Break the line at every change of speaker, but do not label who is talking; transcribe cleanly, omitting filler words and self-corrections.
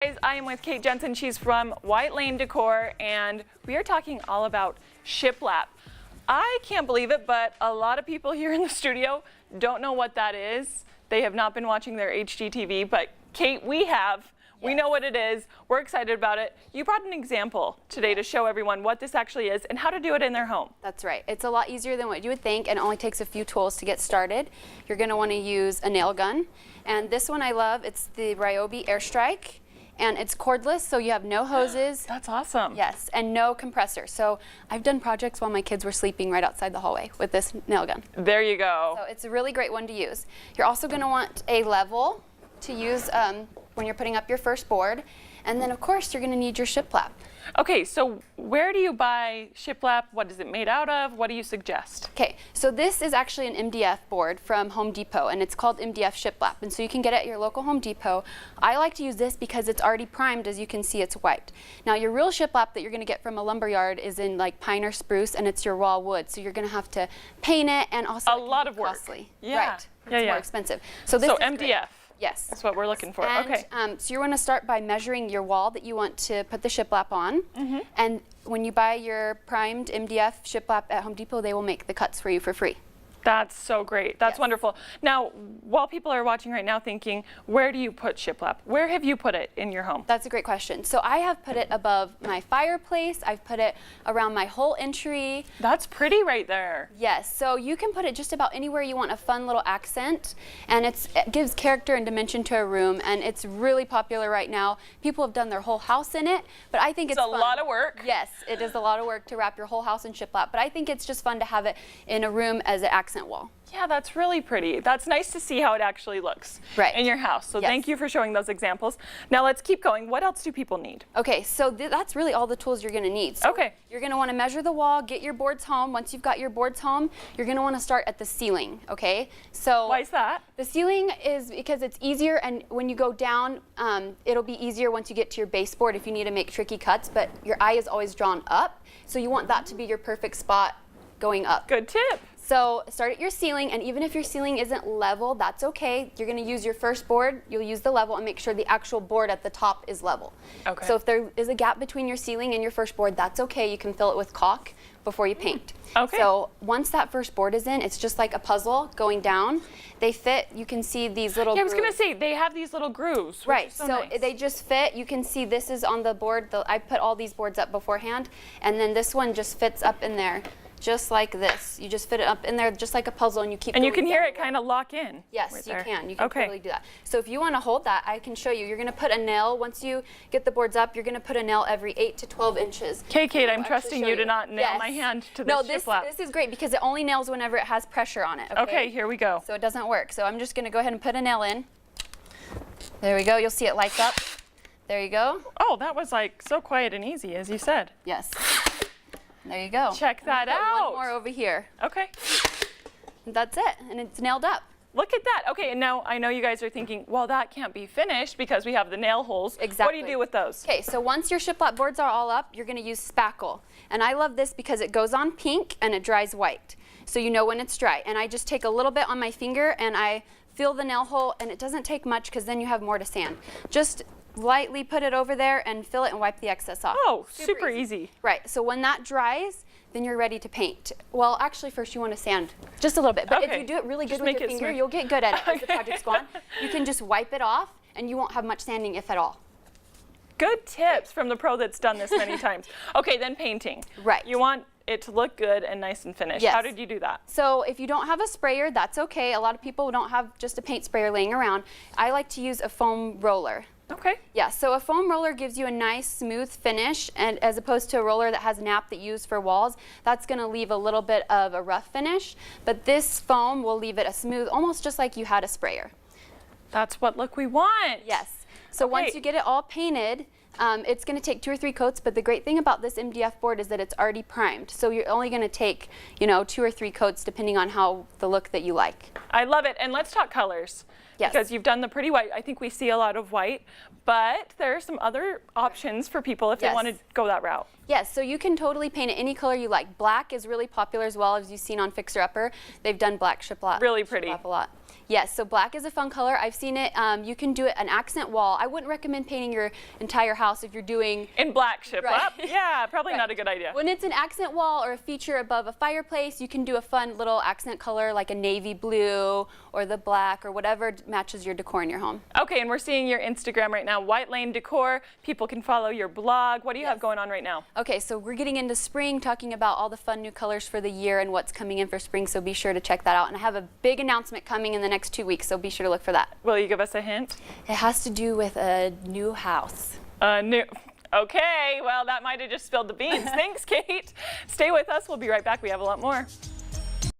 Guys, I am with Kate Jensen. She's from White Lane Decor, and we are talking all about Shiplap. I can't believe it, but a lot of people here in the studio don't know what that is. They have not been watching their HGTV, but Kate, we have. Yes. We know what it is. We're excited about it. You brought an example today to show everyone what this actually is and how to do it in their home.
That's right. It's a lot easier than what you would think, and it only takes a few tools to get started. You're going to want to use a nail gun, and this one I love. It's the Ryobi Airstrike. And it's cordless, so you have no hoses.
That's awesome.
Yes, and no compressor. So I've done projects while my kids were sleeping right outside the hallway with this nail gun.
There you go.
So it's a really great one to use. You're also going to want a level to use when you're putting up your first board. And then, of course, you're going to need your shiplap.
Okay, so where do you buy shiplap? What is it made out of? What do you suggest?
Okay, so this is actually an MDF board from Home Depot, and it's called MDF shiplap, and so you can get it at your local Home Depot. I like to use this because it's already primed. As you can see, it's white. Now, your real shiplap that you're going to get from a lumber yard is in like pine or spruce, and it's your raw wood, so you're going to have to paint it, and also
a lot of work.
Costly.
Yeah.
Right. It's more expensive. So this
is
MDF.
Great.
Yes.
That's what we're looking for.
And,
okay.
So you're going to start by measuring your wall that you want to put the shiplap on. And when you buy your primed MDF shiplap at Home Depot, they will make the cuts for you for free.
That's so great. That's wonderful. Now, while people are watching right now thinking, where do you put shiplap? Where have you put it in your home?
That's a great question. So I have put it above my fireplace. I've put it around my whole entry.
That's pretty right there.
Yes. So you can put it just about anywhere you want a fun little accent. And it gives character and dimension to a room. And it's really popular right now. People have done their whole house in it. But I think it's fun.
A lot of work.
Yes, it is a lot of work to wrap your whole house in shiplap. But I think it's just fun to have it in a room as an accent wall.
Yeah, that's really pretty. That's nice to see how it actually looks in your house. So thank you for showing those examples. Now let's keep going. What else do people need?
Okay, so that's really all the tools you're going to need. So you're going to want to measure the wall, get your boards home. Once you've got your boards home, you're going to want to start at the ceiling, okay? So
why is that?
The ceiling is because it's easier, and when you go down, it'll be easier once you get to your baseboard if you need to make tricky cuts, but your eye is always drawn up, so you want that to be your perfect spot going up.
Good tip.
So start at your ceiling, and even if your ceiling isn't level, that's okay. You're going to use your first board, you'll use the level, and make sure the actual board at the top is level. Okay. So if there is a gap between your ceiling and your first board, that's okay. You can fill it with caulk before you paint.
Okay.
So once that first board is in, it's just like a puzzle going down. They fit, you can see these little grooves.
I was going to say, they have these little grooves.
Right,
so
nice. They just fit. You can see this is on the board. I put all these boards up beforehand, and then this one just fits up in there. Just like this. You just fit it up in there just like a puzzle, and you keep.
And you can hear it kind of lock in.
Yes,
right
you
there.
can. You can totally do that. So if you want to hold that, I can show you. You're going to put a nail. Once you get the boards up, you're going to put a nail every 8 to 12 inches.
Okay, Kate, I'm trusting you to not nail my hand to this shiplap.
This is great because it only nails whenever it has pressure on it.
Okay, here we go.
So it doesn't work. So I'm just going to go ahead and put a nail in. There we go. You'll see it lights up. There you go.
Oh, that was like so quiet and easy, as you said.
Yes. There you go.
Check that out.
One more over here.
Okay.
That's it, and it's nailed up.
Look at that. Okay, and now I know you guys are thinking, well, that can't be finished because we have the nail holes.
Exactly.
What do you do with those?
Okay, so once your shiplap boards are all up, you're going to use spackle. And I love this because it goes on pink and it dries white. So you know when it's dry. And I just take a little bit on my finger and I feel the nail hole, and it doesn't take much because then you have more to sand. Just lightly put it over there and fill it and wipe the excess off.
Oh, super easy.
Right, so when that dries, then you're ready to paint. Well, actually, first you want to sand just a little bit. But if you do it really good with your finger, you'll get good at it as the project's go on. You can just wipe it off, and you won't have much sanding, if at all.
Good tips from the pro that's done this many times. Okay, then painting.
Right.
You want it to look good and nice and finished.
Yes.
How did you do that?
So if you don't have a sprayer, that's okay. A lot of people don't have just a paint sprayer laying around. I like to use a foam roller.
Okay.
Yeah, so a foam roller gives you a nice smooth finish, and as opposed to a roller that has a nap that you use for walls, that's going to leave a little bit of a rough finish, but this foam will leave it a smooth, almost just like you had a sprayer.
That's what look we want.
Yes. So once you get it all painted, it's going to take 2 or 3 coats, but the great thing about this MDF board is that it's already primed. So you're only going to take, 2 or 3 coats depending on how the look that you like.
I love it. And let's talk colors.
Yes.
Because you've done the pretty white. I think we see a lot of white, but there are some other options for people if they want to go that route.
Yes, so you can totally paint it any color you like. Black is really popular as well, as you've seen on Fixer Upper. They've done black shiplap.
Really pretty.
Shiplap a lot. Yes, so black is a fun color. I've seen it. You can do it an accent wall. I wouldn't recommend painting your entire house if you're doing
In black, Shiplap?
Right.
Yeah, probably
Right.
not a good idea.
When it's an accent wall or a feature above a fireplace, you can do a fun little accent color like a navy blue or the black or whatever matches your decor in your home.
Okay, and we're seeing your Instagram right now, White Lane Decor. People can follow your blog. What do you have going on right now?
Okay, so we're getting into spring, talking about all the fun new colors for the year and what's coming in for spring, so be sure to check that out. And I have a big announcement coming in the next 2 weeks, so be sure to look for that.
Will you give us a hint?
It has to do with a new house.
New. Okay, well, that might have just spilled the beans. Thanks, Kate. Stay with us. We'll be right back. We have a lot more.